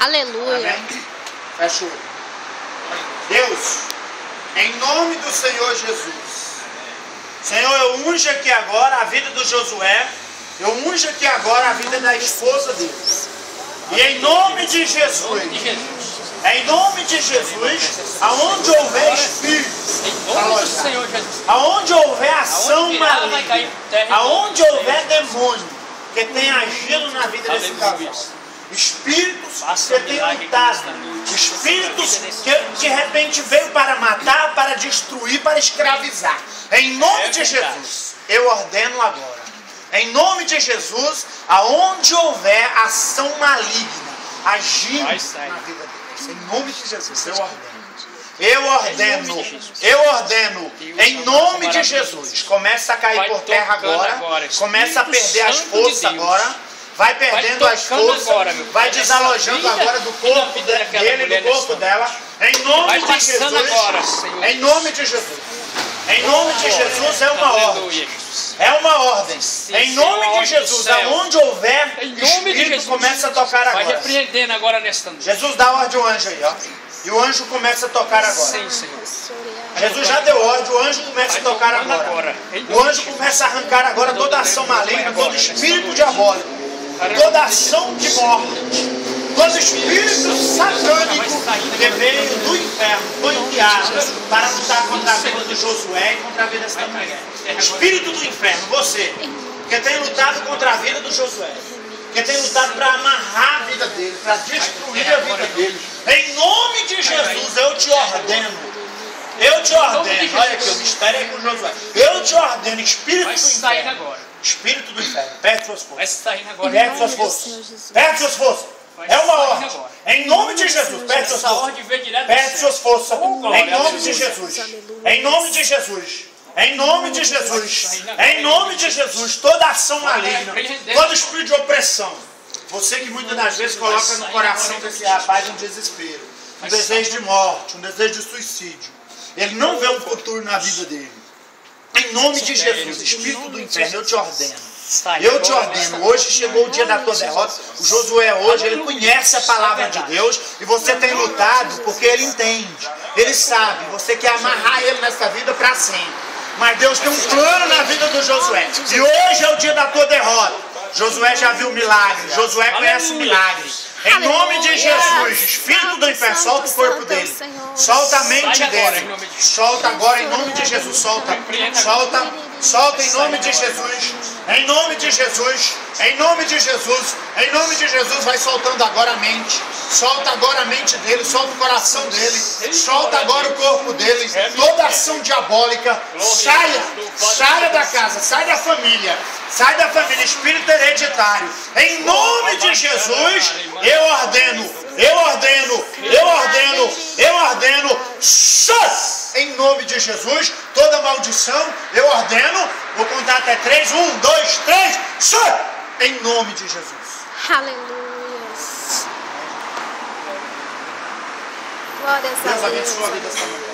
Aleluia. Amém? Fecha o olho. Deus, em nome do Senhor Jesus, Senhor, eu unjo aqui agora a vida do Josué, eu unjo aqui agora a vida da esposa dele. E em nome de Jesus, em nome de Jesus, aonde houver espírito, aonde houver ação maligna, aonde houver demônio que tenha agido na vida desse casal, espíritos que tenham lutado, espíritos que de repente veio para matar, para destruir, para escravizar. Em nome de Jesus, eu ordeno agora, em nome de Jesus, aonde houver ação maligna agindo na vida deles, em nome de Jesus, eu ordeno, em nome de Jesus, começa a cair por terra agora, começa a perder as forças agora. Vai perdendo as forças, vai desalojando agora do corpo dele, do corpo dela. Em nome de Jesus. Em nome de Jesus. Em nome de Jesus é uma ordem. É uma ordem. Em nome de Jesus, aonde houver, o Espírito começa a tocar agora. Vai repreendendo agora nesta noite. Jesus dá ordem ao anjo aí, ó. E o anjo começa a tocar agora. Sim, Senhor. Jesus já deu ordem, o anjo começa a tocar agora. O anjo começa a arrancar agora toda ação maligna, todo espírito diabólico. Toda ação de morte, todo espírito satânico que veio do inferno, foi enviado para lutar contra a vida de Josué e contra a vida desta mulher. Espírito do inferno, você que tem lutado contra a vida do Josué, que tem lutado para amarrar a vida dele, para destruir a vida dele, em nome de Jesus eu te ordeno. Olha aqui, o mistério é com Josué. Eu te ordeno, espírito do inferno. Espírito do inferno, perde suas forças. Perde suas forças. Perde suas forças. É uma ordem. Em nome de Jesus, perde suas forças. Perde suas forças. Em nome de Jesus. Em nome de Jesus. Em nome de Jesus. Em nome de Jesus. Toda ação maligna, todo espírito de opressão. Você que muitas das vezes coloca no coração desse rapaz um desespero, um desejo de morte, um desejo de suicídio. Ele não vê um futuro na vida dele. Em nome de Jesus, espírito do inferno, eu te ordeno. Eu te ordeno. Hoje chegou o dia da tua derrota. O Josué hoje, ele conhece a palavra de Deus. E você tem lutado porque ele entende. Ele sabe. Você quer amarrar ele nessa vida para sempre. Mas Deus tem um plano na vida do Josué. E hoje é o dia da tua derrota. Josué já viu milagre. Josué conhece o milagre. Em nome de Jesus, espírito do inferno, solta o corpo dele. Solta a mente dele. Solta agora em nome de Jesus. Solta em nome de Jesus. Em nome de Jesus. Em nome de Jesus. Em nome de Jesus, vai soltando agora a mente. Solta agora a mente dele. Solta o coração dele. Solta agora o corpo dele. Toda ação diabólica. Saia da casa. Sai da família. Sai da família. Espírito hereditário. Em nome de Jesus, eu ordeno. Em nome de Jesus, toda maldição, eu ordeno. Vou contar até 3. 1, 2, 3. Em nome de Jesus. Aleluia. Glórias a Deus. Deus abençoe a vida dessa mulher.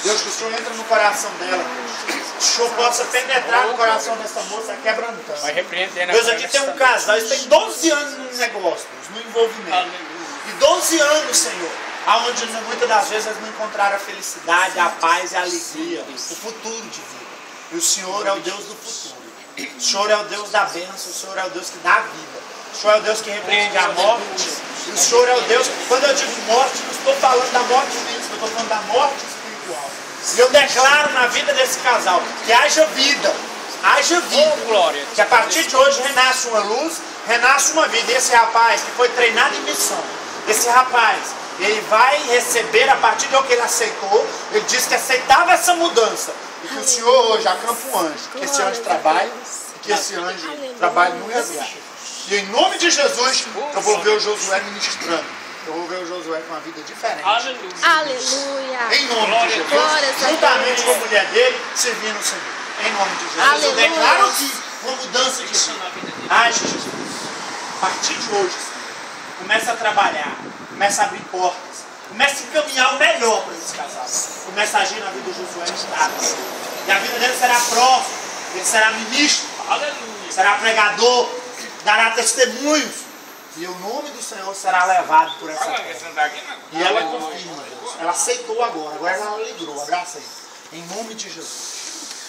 Deus, que o Senhor entra no coração dela. Que o Senhor possa penetrar no coração dessa moça, quebrantando. Vai repreendendo. Deus, aqui tem um casal, eles têm 12 anos no negócio, no envolvimento. E 12 anos, Senhor, aonde muitas das vezes eles não encontraram a felicidade, a paz e a alegria, o futuro de vida. E o Senhor é o Deus do futuro. O Senhor é o Deus da bênção, o Senhor é o Deus que dá vida. O Senhor é o Deus que repreende a morte. E o Senhor é o Deus, quando eu digo morte, não estou falando da morte física, eu estou falando da morte espiritual. E eu declaro na vida desse casal que haja vida. Haja vida. Glória. Que a partir de hoje renasce uma luz, renasce uma vida. E esse rapaz que foi treinado em missão, esse rapaz, ele vai receber a partir do que ele aceitou. Ele disse que aceitava essa mudança. E que o Senhor hoje acampa um anjo. Que esse anjo trabalhe. Que esse anjo trabalhe no resgate. E em nome de Jesus, eu vou ver o Josué ministrando. Eu vou ver o Josué com uma vida diferente. Aleluia. Aleluia. Em nome de Jesus. Glórias a Juntamente Deus. com a mulher dele, servindo o Senhor. Em nome de Jesus. Aleluia. Eu declaro aqui uma mudança de vida. Age, Jesus. A partir de hoje, Senhor, começa a trabalhar. Começa a abrir portas. Começa a encaminhar o melhor para esse casal. Começa a agir na vida do Josué de Estado. E a vida dele será próxima. Ele será ministro. Aleluia. Será pregador. Dará testemunhos. E o nome do Senhor será levado por essa terra. E ela confirma, Deus. Ela aceitou agora. Agora ela alegrou. Abraça aí. Em nome de Jesus.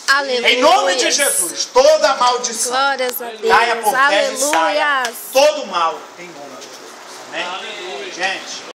Aleluia. Em nome de Jesus. Toda maldição Glórias a Deus. caia por terra e saia. Aleluia. Todo mal em nome de Jesus. Amém? Gente.